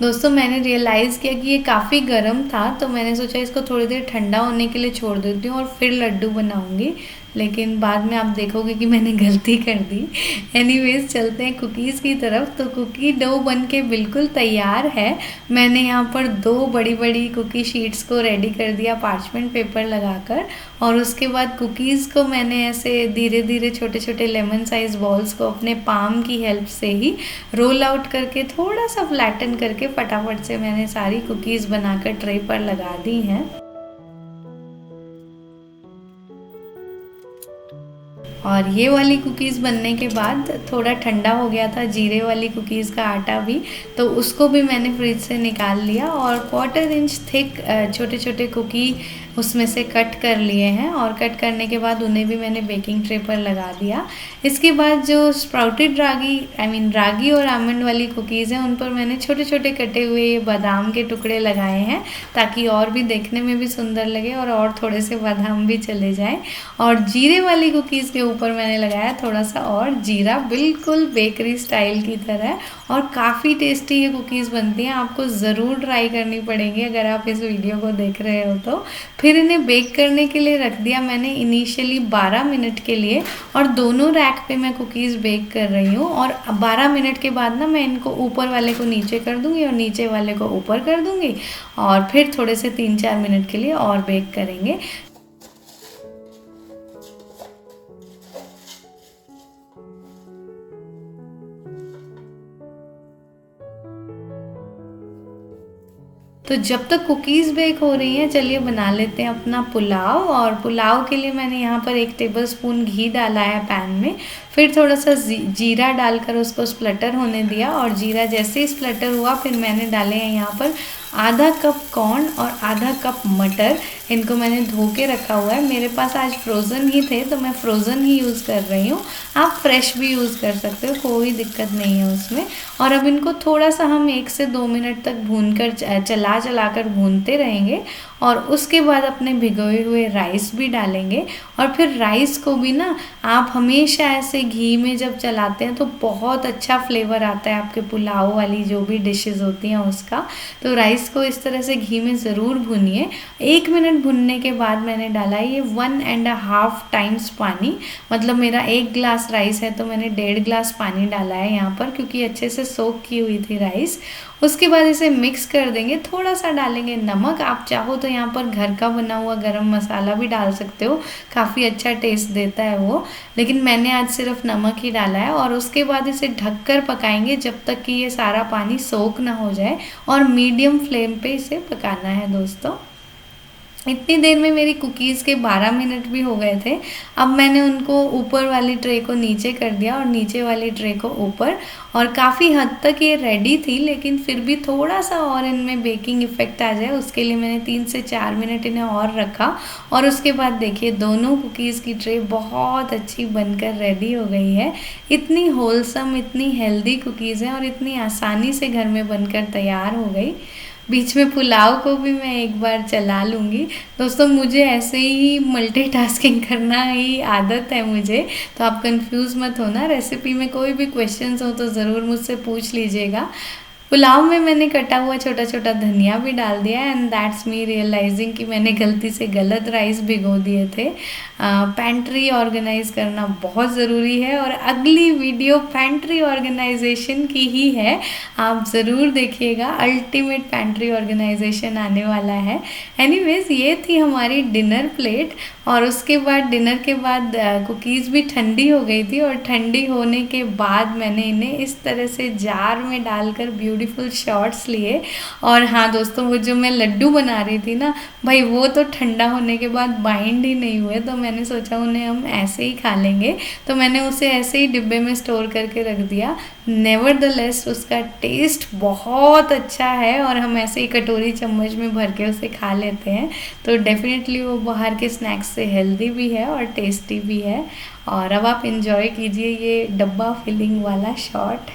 दोस्तों मैंने रियलाइज़ किया कि ये काफ़ी गर्म था, तो मैंने सोचा इसको थोड़ी देर ठंडा होने के लिए छोड़ देती हूँ और फिर लड्डू बनाऊँगी, लेकिन बाद में आप देखोगे कि मैंने गलती कर दी। एनीवेज चलते हैं कुकीज़ की तरफ। तो कुकी डो बन के बिल्कुल तैयार है। मैंने यहाँ पर 2 बड़ी बड़ी कुकी शीट्स को रेडी कर दिया पार्चमेंट पेपर लगाकर, और उसके बाद कुकीज़ को मैंने ऐसे धीरे धीरे छोटे छोटे लेमन साइज बॉल्स को अपने पाम की हेल्प से ही रोल आउट करके थोड़ा सा फ्लैटन करके फटाफट से मैंने सारी कुकीज़ बनाकर ट्रे पर लगा दी हैं। और ये वाली कुकीज़ बनने के बाद थोड़ा ठंडा हो गया था जीरे वाली कुकीज़ का आटा भी, तो उसको भी मैंने फ्रिज से निकाल लिया और 1/4 इंच थिक छोटे छोटे कुकी उसमें से कट कर लिए हैं और कट करने के बाद उन्हें भी मैंने बेकिंग ट्रे पर लगा दिया। इसके बाद जो स्प्राउटेड रागी और आमंड वाली कुकीज़ हैं उन पर मैंने छोटे छोटे कटे हुए ये बादाम के टुकड़े लगाए हैं ताकि और भी देखने में भी सुंदर लगे और थोड़े से बादाम भी चले जाएं। और जीरे वाली कुकीज़ के ऊपर मैंने लगाया थोड़ा सा और जीरा, बिल्कुल बेकरी स्टाइल की तरह। और काफ़ी टेस्टी ये कुकीज़ बनती हैं, आपको ज़रूर ट्राई करनी पड़ेंगी अगर आप इस वीडियो को देख रहे हो तो। फिर इन्हें बेक करने के लिए रख दिया मैंने इनिशियली 12 मिनट के लिए, और दोनों रैक पे मैं कुकीज़ बेक कर रही हूँ। और 12 मिनट के बाद ना मैं इनको ऊपर वाले को नीचे कर दूँगी और नीचे वाले को ऊपर कर दूँगी, और फिर थोड़े से 3-4 मिनट के लिए और बेक करेंगे। तो जब तक कुकीज़ बेक हो रही हैं चलिए बना लेते हैं अपना पुलाव। और पुलाव के लिए मैंने यहाँ पर 1 टेबलस्पून घी डाला है पैन में, फिर थोड़ा सा जीरा डालकर उसको स्प्लटर होने दिया, और जीरा जैसे ही स्प्लटर हुआ फिर मैंने डाले हैं यहाँ पर आधा कप कॉर्न और आधा कप मटर। इनको मैंने धो के रखा हुआ है, मेरे पास आज फ्रोज़न ही थे तो मैं फ्रोज़न ही यूज़ कर रही हूँ। आप फ्रेश भी यूज़ कर सकते हो, कोई दिक्कत नहीं है उसमें। और अब इनको थोड़ा सा हम 1 से 2 मिनट तक भूनकर चला कर भूनते रहेंगे, और उसके बाद अपने भिगोए हुए राइस भी डालेंगे। और फिर राइस को भी ना आप हमेशा ऐसे घी में जब चलाते हैं तो बहुत अच्छा फ्लेवर आता है आपके पुलाव वाली जो भी डिशेस होती हैं उसका। तो राइस को इस तरह से घी में ज़रूर भूनिए। 1 मिनट भुनने के बाद मैंने डाला ये 1.5 टाइम्स पानी, मतलब मेरा 1 गिलास राइस है तो मैंने 1.5 गिलास पानी डाला है यहाँ पर, क्योंकि अच्छे से सोक की हुई थी राइस। उसके बाद इसे मिक्स कर देंगे, थोड़ा सा डालेंगे नमक, आप चाहो तो यहाँ पर घर का बना हुआ गरम मसाला भी डाल सकते हो, काफ़ी अच्छा टेस्ट देता है वो, लेकिन मैंने आज सिर्फ नमक ही डाला है। और उसके बाद इसे ढककर पकाएंगे जब तक कि ये सारा पानी सोक ना हो जाए, और मीडियम फ्लेम पे इसे पकाना है दोस्तों। इतनी देर में मेरी कुकीज़ के 12 मिनट भी हो गए थे। अब मैंने उनको ऊपर वाली ट्रे को नीचे कर दिया और नीचे वाली ट्रे को ऊपर, और काफ़ी हद तक ये रेडी थी, लेकिन फिर भी थोड़ा सा और इनमें बेकिंग इफ़ेक्ट आ जाए उसके लिए मैंने 3 से 4 मिनट इन्हें और रखा। और उसके बाद देखिए दोनों कुकीज़ की ट्रे बहुत अच्छी बनकर रेडी हो गई है। इतनी होलसम, इतनी हेल्दी कुकीज़ हैं और इतनी आसानी से घर में बनकर तैयार हो गई। बीच में पुलाव को भी मैं एक बार चला लूँगी। दोस्तों मुझे ऐसे ही मल्टीटास्किंग करना ही आदत है मुझे, तो आप कंफ्यूज मत होना। रेसिपी में कोई भी क्वेश्चंस हो तो ज़रूर मुझसे पूछ लीजिएगा। पुलाव में मैंने कटा हुआ छोटा छोटा धनिया भी डाल दिया, एंड दैट्स मी रियलाइजिंग कि मैंने गलती से गलत राइस भिगो दिए थे। पैंट्री ऑर्गेनाइज करना बहुत ज़रूरी है, और अगली वीडियो पैंट्री ऑर्गेनाइजेशन की ही है, आप ज़रूर देखिएगा। अल्टीमेट पैंट्री ऑर्गेनाइजेशन आने वाला है। एनीवेज ये थी हमारी डिनर प्लेट, और उसके बाद डिनर के बाद कुकीज़ भी ठंडी हो गई थी, और ठंडी होने के बाद मैंने इन्हें इस तरह से जार में डालकर ब्यूटीफुल शॉट्स लिए। और हाँ दोस्तों, वो जो मैं लड्डू बना रही थी ना भाई, वो तो ठंडा होने के बाद बाइंड ही नहीं हुए, तो मैंने सोचा उन्हें हम ऐसे ही खा लेंगे, तो मैंने उसे ऐसे ही डिब्बे में स्टोर करके रख दिया। नेवरदलेस उसका टेस्ट बहुत अच्छा है, और हम ऐसे ही कटोरी चम्मच में भर के उसे खा लेते हैं, तो डेफिनेटली वो बाहर के स्नैक्स से हेल्दी भी है और टेस्टी भी है। और अब आप इंजॉय कीजिए ये डब्बा फिलिंग वाला शॉट।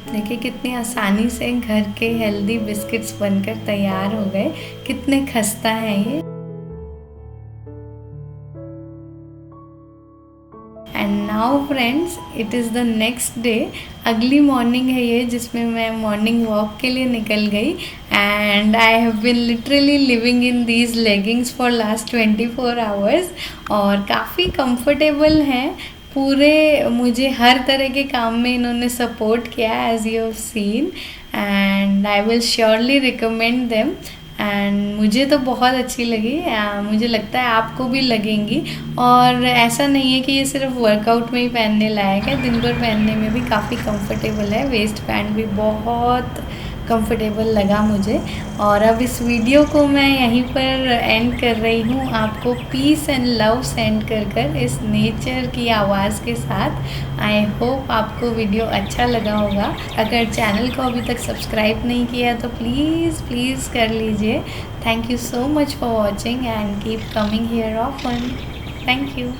देखिए कितनी आसानी से घर के हेल्दी बिस्किट्स बनकर तैयार हो गए, कितने खस्ता हैं ये। And now friends, it is the next day. अगली मॉर्निंग है ये, जिसमें मैं मॉर्निंग वॉक के लिए निकल गई, and I have been literally living in these leggings for last 24 hours, और काफ़ी कंफर्टेबल हैं पूरे। मुझे हर तरह के काम में इन्होंने सपोर्ट किया, as you have seen, and I will surely recommend them. And मुझे तो बहुत अच्छी लगी। मुझे लगता है आपको भी लगेंगी। और ऐसा नहीं है कि ये सिर्फ वर्कआउट में ही पहनने लायक है, दिन भर पहनने में भी काफ़ी कंफर्टेबल है। वेस्ट बैंड भी बहुत कंफर्टेबल लगा मुझे। और अब इस वीडियो को मैं यहीं पर एंड कर रही हूँ, आपको पीस एंड लव सेंड कर कर इस नेचर की आवाज़ के साथ। आई होप आपको वीडियो अच्छा लगा होगा। अगर चैनल को अभी तक सब्सक्राइब नहीं किया तो प्लीज़ प्लीज़ कर लीजिए। Thank you so much for watching and keep coming here often. Thank you.